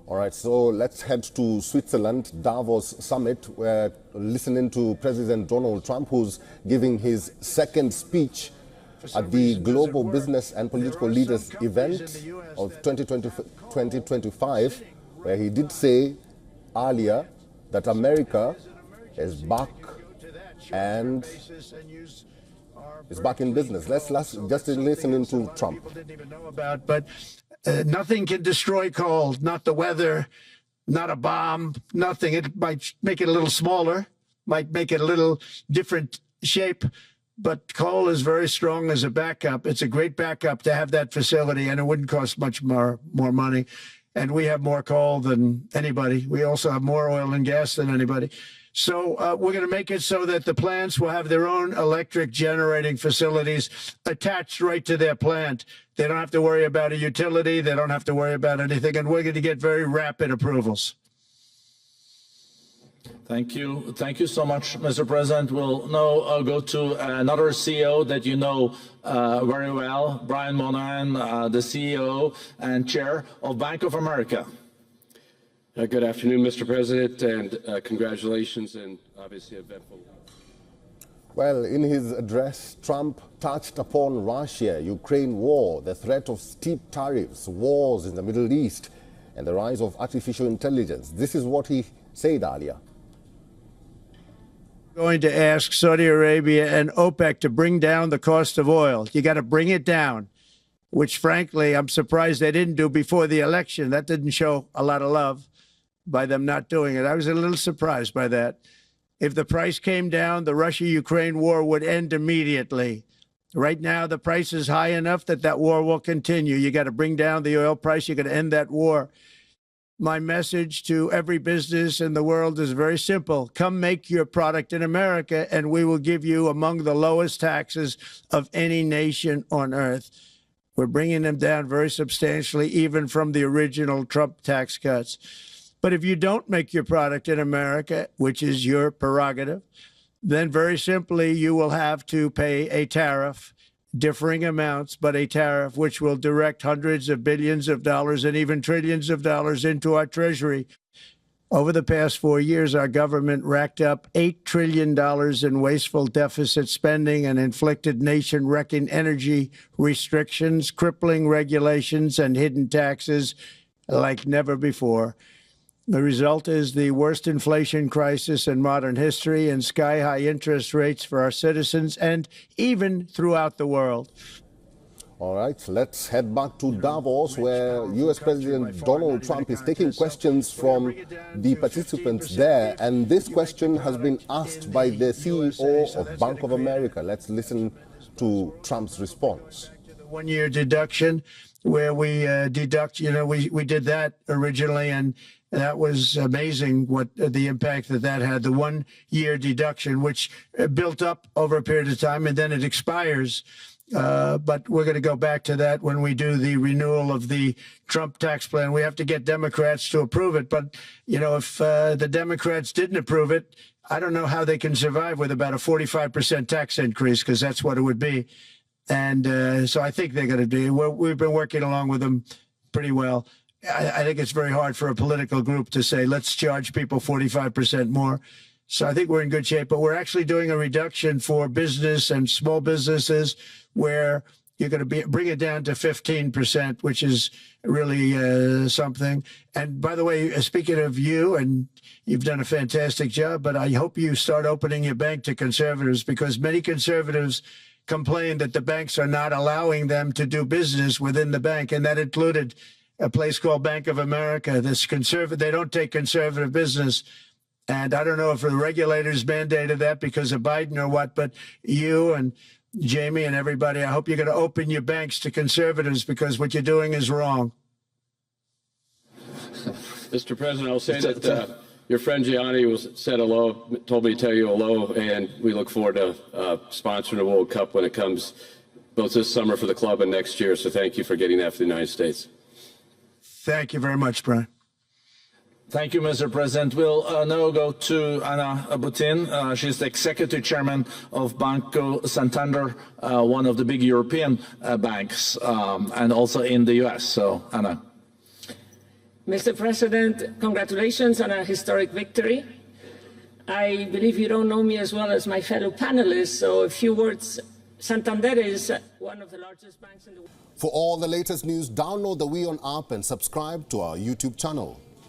All right, so let's head to Switzerland, Davos summit. We're listening to President Donald Trump, who's giving his second speech at the Global Business and Political Leaders event of 2025, where he did say earlier that America is back and is back in business. Let's just listen to Trump. People didn't even know about, but nothing can destroy coal, not the weather, not a bomb, nothing. It might make it a little smaller, might make it a little different shape, but coal is very strong as a backup. It's a great backup to have that facility, and it wouldn't cost much more money. And we have more coal than anybody. We also have more oil and gas than anybody. So we're going to make it so that the plants will have their own electric generating facilities attached right to their plant. They don't have to worry about a utility. They don't have to worry about anything. And we're going to get very rapid approvals. Thank you. Thank you so much, Mr. President. We'll now go to another CEO that you know very well, Brian Moynihan, the CEO and Chair of Bank of America. Good afternoon, Mr. President, and congratulations and obviously eventful. Well, in his address, Trump touched upon Russia-Ukraine war, the threat of steep tariffs, wars in the Middle East, and the rise of artificial intelligence. This is what he said earlier. Going to ask Saudi Arabia and OPEC to bring down the cost of oil. You got to bring it down, which frankly, I'm surprised they didn't do before the election. That didn't show a lot of love by them not doing it. I was a little surprised by that. If the price came down, the Russia-Ukraine war would end immediately. Right now, the price is high enough that that war will continue. You got to bring down the oil price. You got to end that war. My message to every business in the world is very simple. Come make your product in America, and we will give you among the lowest taxes of any nation on earth. We're bringing them down very substantially, even from the original Trump tax cuts. But if you don't make your product in America, which is your prerogative, then very simply you will have to pay a tariff, differing amounts, but a tariff which will direct hundreds of billions of dollars and even trillions of dollars into our treasury. Over the past 4 years, our government racked up $8 trillion in wasteful deficit spending and inflicted nation-wrecking energy restrictions, crippling regulations, and hidden taxes like never before. The result is the worst inflation crisis in modern history and sky-high interest rates for our citizens and even throughout the world. All right, let's head back to Davos, where U.S. President Donald Trump is taking questions from the participants there. And this question has been asked by the CEO of Bank of America. Let's listen to Trump's response. The one-year deduction, where we deduct, we did that originally, and that was amazing what the impact that had, the one-year deduction, which built up over a period of time, and then it expires. But we're going to go back to that when we do the renewal of the Trump tax plan. We have to get Democrats to approve it. But, if the Democrats didn't approve it, I don't know how they can survive with about a 45% tax increase, because that's what it would be. And so I think they're going to do. We've been working along with them pretty well. I think it's very hard for a political group to say, let's charge people 45% more. So I think we're in good shape. But we're actually doing a reduction for business and small businesses where you're going to bring it down to 15%, which is really something. And by the way, speaking of you, and you've done a fantastic job, but I hope you start opening your bank to conservatives, because many conservatives complain that the banks are not allowing them to do business within the bank. And that included a place called Bank of America. They don't take conservative business. And I don't know if the regulators mandated that because of Biden or what, but you and Jamie and everybody, I hope you're going to open your banks to conservatives, because what you're doing is wrong. Mr. President, I'll say that your friend Gianni said hello, told me to tell you hello, and we look forward to sponsoring the World Cup when it comes, both this summer for the club and next year. So thank you for getting that for the United States. Thank you very much, Brian. Thank you, Mr. President. We'll now go to Anna Butin. She's the executive chairman of Banco Santander, one of the big European banks, and also in the U.S. So, Anna. Mr. President, congratulations on a historic victory. I believe you don't know me as well as my fellow panelists, so a few words. Santander is one of the largest banks in the world. For all the latest news, download the WION app and subscribe to our YouTube channel.